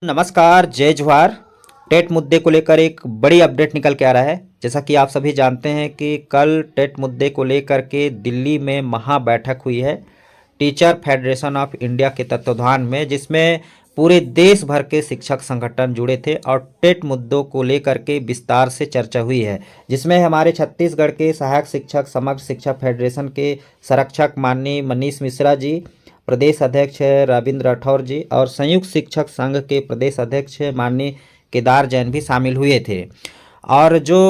नमस्कार, जय जवाहर। टेट मुद्दे को लेकर एक बड़ी अपडेट निकल के आ रहा है। जैसा कि आप सभी जानते हैं कि कल टेट मुद्दे को लेकर के दिल्ली में महा बैठक हुई है टीचर फेडरेशन ऑफ इंडिया के तत्वाधान में, जिसमें पूरे देश भर के शिक्षक संगठन जुड़े थे और टेट मुद्दों को लेकर के विस्तार से चर्चा हुई है, जिसमें हमारे छत्तीसगढ़ के सहायक शिक्षक समग्र शिक्षा फेडरेशन के संरक्षक माननीय मनीष मिश्रा जी, प्रदेश अध्यक्ष रविंद्र राठौर जी और संयुक्त शिक्षक संघ के प्रदेश अध्यक्ष माननीय केदार जैन भी शामिल हुए थे। और जो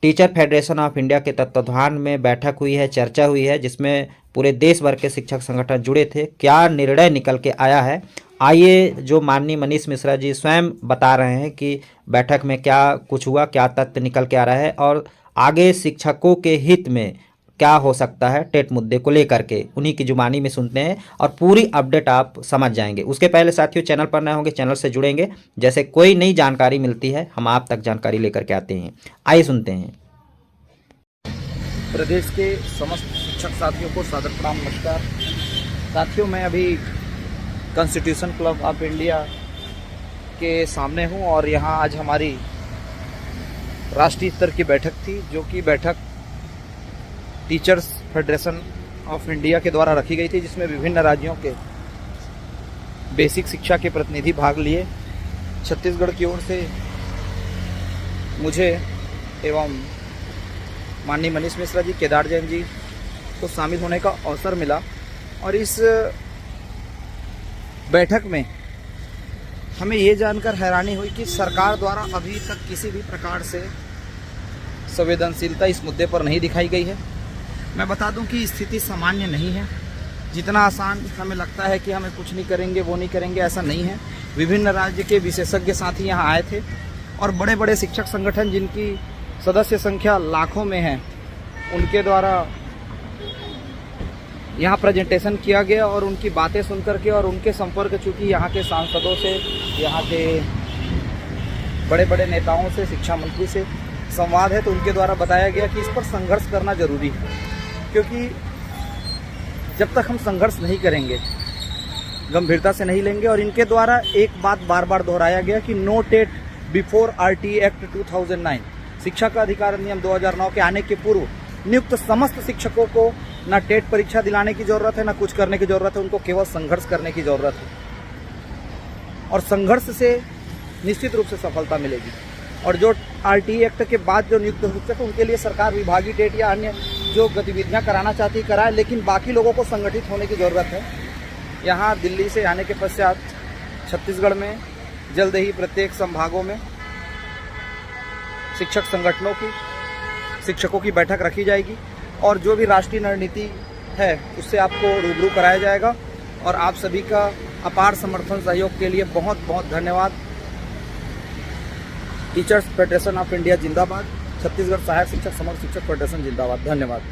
टीचर फेडरेशन ऑफ इंडिया के तत्वाधान में बैठक हुई है, चर्चा हुई है, जिसमें पूरे देश भर के शिक्षक संगठन जुड़े थे, क्या निर्णय निकल के आया है, आइए जो माननीय मनीष मिश्रा जी स्वयं बता रहे हैं कि बैठक में क्या कुछ हुआ, क्या तथ्य निकल के आ रहा है और आगे शिक्षकों के हित में क्या हो सकता है टेट मुद्दे को लेकर के। उन्हीं की जुबानी में सुनते हैं और पूरी अपडेट आप समझ जाएंगे। उसके पहले साथियों, चैनल पर नए होंगे चैनल से जुड़ेंगे, जैसे कोई नई जानकारी मिलती है हम आप तक जानकारी लेकर के आते हैं। आइए सुनते हैं। प्रदेश के समस्त शिक्षक साथियों को सादर प्रणाम, नमस्कार। साथियों, मैं अभी कॉन्स्टिट्यूशन क्लब ऑफ इंडिया के सामने हूं और यहां आज हमारी राष्ट्रीय स्तर की बैठक थी, जो कि बैठक टीचर्स फेडरेशन ऑफ इंडिया के द्वारा रखी गई थी, जिसमें विभिन्न राज्यों के बेसिक शिक्षा के प्रतिनिधि भाग लिए। छत्तीसगढ़ की ओर से मुझे एवं माननीय मनीष मिश्रा जी, केदार जैन जी को शामिल होने का अवसर मिला और इस बैठक में हमें ये जानकर हैरानी हुई कि सरकार द्वारा अभी तक किसी भी प्रकार से संवेदनशीलता इस मुद्दे पर नहीं दिखाई गई है। मैं बता दूं कि स्थिति सामान्य नहीं है। जितना आसान हमें लगता है कि हमें कुछ नहीं करेंगे, वो नहीं करेंगे, ऐसा नहीं है। विभिन्न राज्य के विशेषज्ञ साथी यहाँ आए थे और बड़े बड़े शिक्षक संगठन जिनकी सदस्य संख्या लाखों में है, उनके द्वारा यहाँ प्रेजेंटेशन किया गया और उनकी बातें सुन करके और उनके संपर्क, चूँकि यहाँ के सांसदों से, यहाँ के बड़े बड़े नेताओं से, शिक्षा मंत्री से संवाद है, तो उनके द्वारा बताया गया कि इस पर संघर्ष करना जरूरी है, क्योंकि जब तक हम संघर्ष नहीं करेंगे, गंभीरता से नहीं लेंगे। और इनके द्वारा एक बात बार बार दोहराया गया कि no TET before RTE act 2009, शिक्षा का अधिकार नियम 2009 के आने के पूर्व नियुक्त समस्त शिक्षकों को ना टेट परीक्षा दिलाने की जरूरत है, ना कुछ करने की जरूरत है, उनको केवल संघर्ष करने की जरूरत है और संघर्ष से निश्चित रूप से सफलता मिलेगी। और जो आरटी एक्ट के बाद जो नियुक्त शिक्षक, उनके लिए सरकार विभागीय टेट या अन्य जो गतिविधियां कराना चाहती है कराए, लेकिन बाकी लोगों को संगठित होने की ज़रूरत है। यहाँ दिल्ली से आने के पश्चात छत्तीसगढ़ में जल्द ही प्रत्येक संभागों में शिक्षक संगठनों की, शिक्षकों की बैठक रखी जाएगी और जो भी राष्ट्रीय रणनीति है उससे आपको रूबरू कराया जाएगा। और आप सभी का अपार समर्थन सहयोग के लिए बहुत बहुत धन्यवाद। टीचर्स फेडरेशन ऑफ इंडिया जिंदाबाद, छत्तीसगढ़ सहायक शिक्षक समग्र शिक्षक फेडरेशन जिंदाबाद। धन्यवाद।